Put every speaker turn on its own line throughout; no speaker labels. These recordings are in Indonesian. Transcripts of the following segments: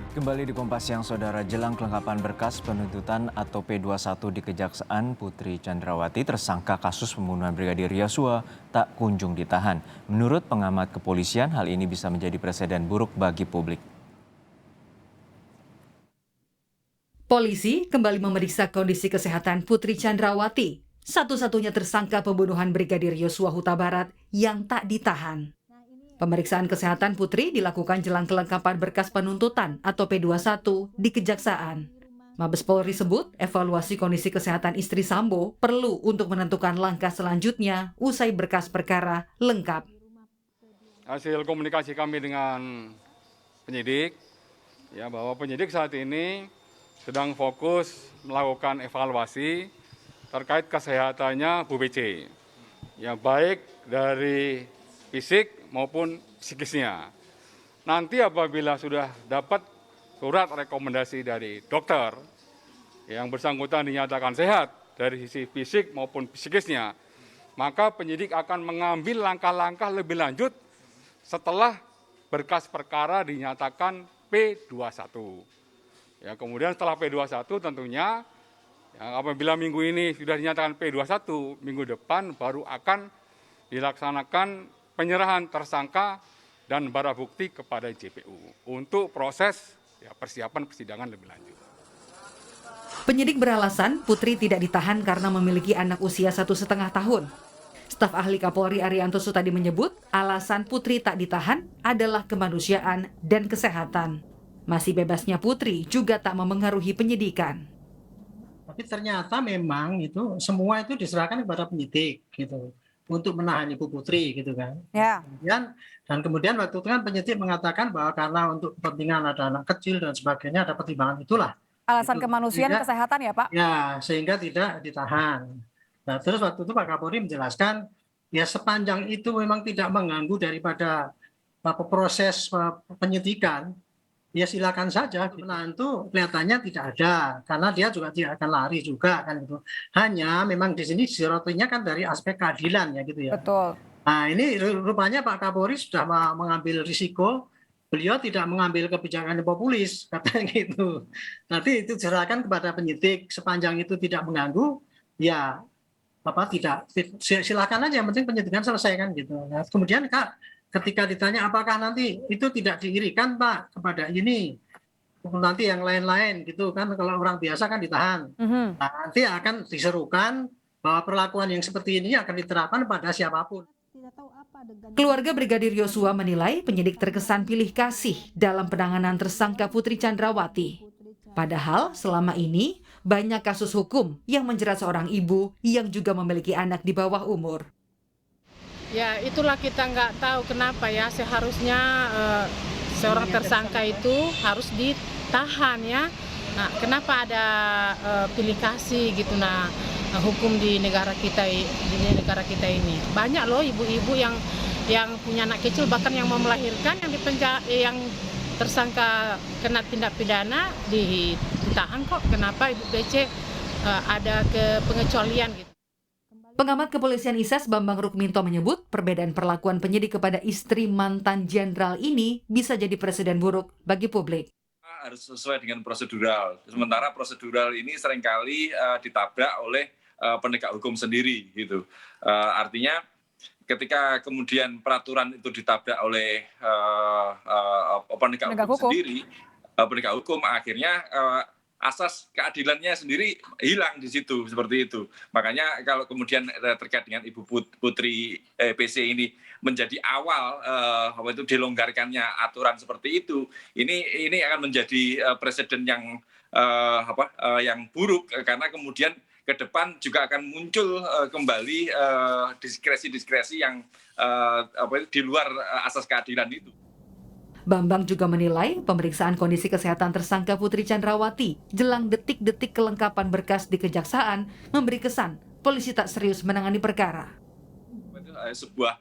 Kembali di Kompas Siang, Saudara, jelang kelengkapan berkas penuntutan atau P21 di Kejaksaan, Putri Chandrawati, tersangka kasus pembunuhan Brigadir Yosua, tak kunjung ditahan. Menurut pengamat kepolisian, hal ini bisa menjadi presiden buruk bagi publik.
Polisi kembali memeriksa kondisi kesehatan Putri Chandrawati, satu-satunya tersangka pembunuhan Brigadir Yosua Huta Barat yang tak ditahan. Pemeriksaan kesehatan Putri dilakukan jelang kelengkapan berkas penuntutan atau P21 di Kejaksaan. Mabes Polri sebut evaluasi kondisi kesehatan istri Sambo perlu untuk menentukan langkah selanjutnya usai berkas perkara lengkap.
Hasil komunikasi kami dengan penyidik, bahwa penyidik saat ini sedang fokus melakukan evaluasi terkait kesehatannya Bu BC, baik dari fisik maupun psikisnya. Nanti apabila sudah dapat surat rekomendasi dari dokter yang bersangkutan dinyatakan sehat dari sisi fisik maupun psikisnya, maka penyidik akan mengambil langkah-langkah lebih lanjut setelah berkas perkara dinyatakan P21. Kemudian setelah P21 tentunya apabila minggu ini sudah dinyatakan P21, minggu depan baru akan dilaksanakan penyerahan tersangka dan barang bukti kepada JPU untuk proses persiapan persidangan lebih lanjut.
Penyidik beralasan Putri tidak ditahan karena memiliki anak usia 1,5 tahun. Staf ahli Kapolri Arianto Sutadi menyebut alasan Putri tak ditahan adalah kemanusiaan dan kesehatan. Masih bebasnya Putri juga tak memengaruhi penyidikan.
Tapi ternyata memang itu semua itu diserahkan kepada penyidik gitu untuk menahan Ibu Putri gitu kan.
Ya.
Kemudian waktu itu kan penyidik mengatakan bahwa karena untuk kepentingan ada anak kecil dan sebagainya ada pertimbangan itulah.
Alasan
Itu
kemanusiaan
sehingga,
kesehatan ya Pak?
Ya, sehingga tidak ditahan. Nah, terus waktu itu Pak Kapolri menjelaskan ya sepanjang itu memang tidak mengganggu daripada proses penyidikan, ya silakan saja. Penahan itu kelihatannya tidak ada karena dia juga tidak akan lari juga kan itu. Hanya memang di sini dirotinya kan dari aspek keadilan ya gitu ya.
Betul.
Nah ini rupanya Pak Kapolri sudah mengambil risiko, beliau tidak mengambil kebijakan yang populis katanya gitu. Nanti itu diserahkan kepada penyidik sepanjang itu tidak mengganggu ya tidak silakan aja, yang penting penyidikan selesai kan gitu. Nah, kemudian Kak, ketika ditanya apakah nanti itu tidak diirikan Pak kepada ini nanti yang lain-lain gitu kan, kalau orang biasa kan ditahan. Nah, nanti akan diserukan bahwa perlakuan yang seperti ini akan diterapkan pada siapapun.
Keluarga Brigadir Yosua menilai penyidik terkesan pilih kasih dalam penanganan tersangka Putri Chandrawati. Padahal selama ini banyak kasus hukum yang menjerat seorang ibu yang juga memiliki anak di bawah umur.
Ya itulah kita nggak tahu kenapa ya seharusnya seorang tersangka itu harus ditahan ya. Nah kenapa ada pilih kasih gitu hukum di negara kita ini. Banyak loh ibu-ibu yang punya anak kecil bahkan yang mau melahirkan yang tersangka kena tindak pidana ditahan kok. Kenapa Ibu BC ada pengecualian gitu.
Pengamat kepolisian ISES Bambang Rukminto menyebut perbedaan perlakuan penyidik kepada istri mantan jenderal ini bisa jadi presiden buruk bagi publik.
Harus sesuai dengan prosedural. Sementara prosedural ini seringkali ditabrak oleh penegak hukum sendiri gitu. Artinya ketika kemudian peraturan itu ditabrak oleh penegak hukum sendiri, penegak hukum akhirnya asas keadilannya sendiri hilang di situ, seperti itu. Makanya kalau kemudian terkait dengan Ibu Putri PC ini menjadi awal dilonggarkannya aturan seperti itu, ini akan menjadi presiden yang buruk karena kemudian ke depan juga akan muncul kembali diskresi-diskresi yang di luar asas keadilan itu.
Bambang juga menilai pemeriksaan kondisi kesehatan tersangka Putri Chandrawati jelang detik-detik kelengkapan berkas di Kejaksaan memberi kesan polisi tak serius menangani perkara.
Sebuah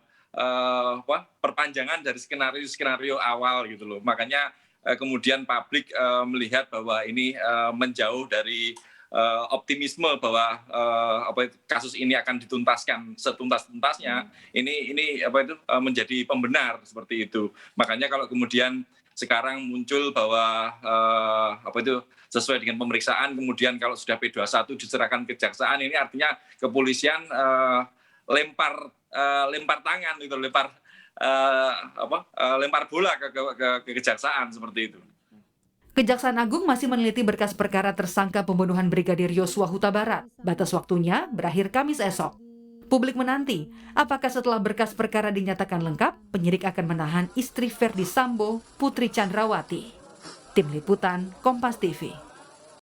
perpanjangan dari skenario awal gitu loh. Makanya kemudian publik melihat bahwa ini menjauh dari optimisme bahwa kasus ini akan dituntaskan setuntas-tuntasnya. Ini menjadi pembenar seperti itu. Makanya kalau kemudian sekarang muncul bahwa sesuai dengan pemeriksaan, kemudian kalau sudah P21 diserahkan ke kejaksaan, ini artinya kepolisian lempar tangan gitu, lempar bola ke kejaksaan seperti itu.
Kejaksaan Agung masih meneliti berkas perkara tersangka pembunuhan Brigadir Yosua Huta Barat. Batas waktunya berakhir Kamis esok. Publik menanti, apakah setelah berkas perkara dinyatakan lengkap, penyidik akan menahan istri Verdi Sambo, Putri Chandrawati. Tim Liputan, Kompas TV.